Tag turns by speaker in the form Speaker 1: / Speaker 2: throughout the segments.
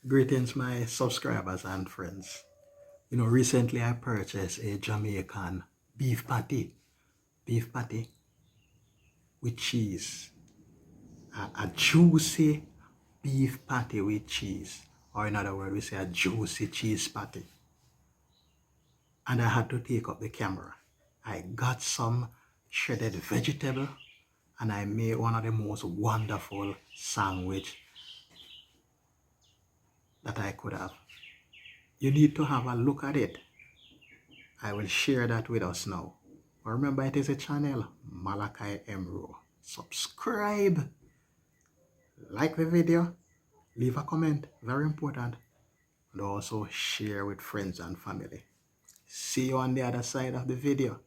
Speaker 1: Greetings, my subscribers and friends. Recently I purchased a Jamaican beef patty with cheese, a juicy beef patty with cheese, or in other words, we say a juicy cheese patty. And I had to take up the camera. I got some shredded vegetable, and I made one of the most wonderful sandwich that I could have. You need to have a look at it. I will share that with us now. But remember, it is a channel, mmmrowe. Subscribe, like the video, leave a comment, very important, and also share with friends and family. See you on the other side of the video.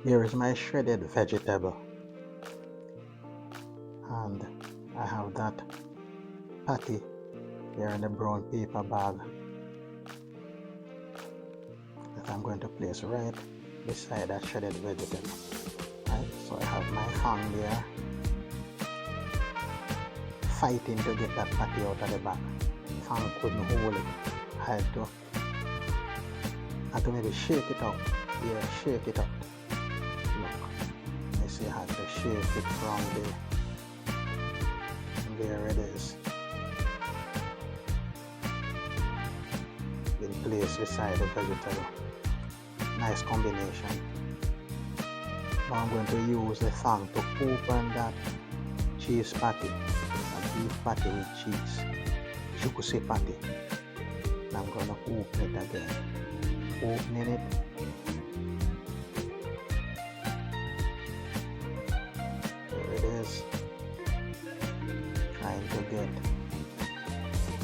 Speaker 1: Here is my shredded vegetable, and I have that patty here in the brown paper bag that I'm going to place right beside that shredded vegetable. Right, so I have my hand there fighting to get that patty out of the bag. Hand couldn't hold it. I had to maybe shake it out. Yeah, shake it out. Look, I see I had to shake it from there it is. Been placed beside the vegetable. Nice combination. Now I'm going to use the thumb to open that cheese patty. It's a beef patty with cheese. Juicy patty. And I'm going to open it again. Opening it. There it is. Trying to get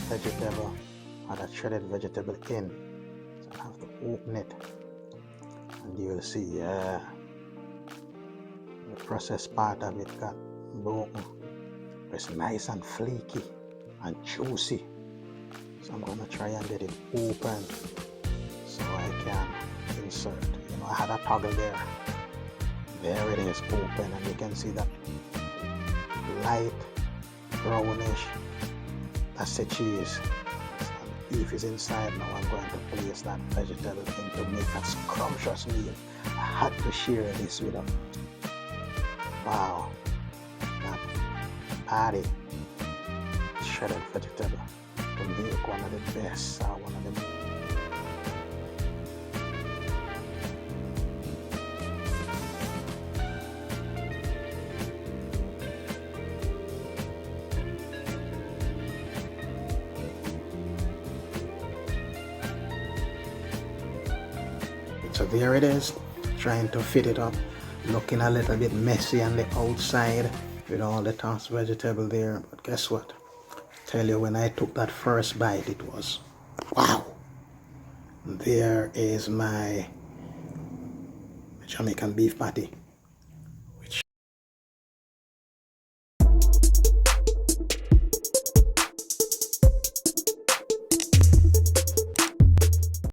Speaker 1: vegetable or that shredded vegetable in. So I have to open it. And you'll see the processed part of it got broken. It's nice and flaky and juicy. So I'm going to try and get it open so I can insert. I had a toggle there. There it is, open, and you can see that light brownish. That's the cheese. And beef is inside. Now I'm going to place that vegetable in to make a scrumptious meal. I had to share this with them. Wow, that patty, shredded vegetable, to make one of the best, one of the So there it is, trying to fit it up, looking a little bit messy on the outside with all the tossed vegetable there. But guess what? Tell you, when I took that first bite, it was wow. There is my Jamaican beef patty.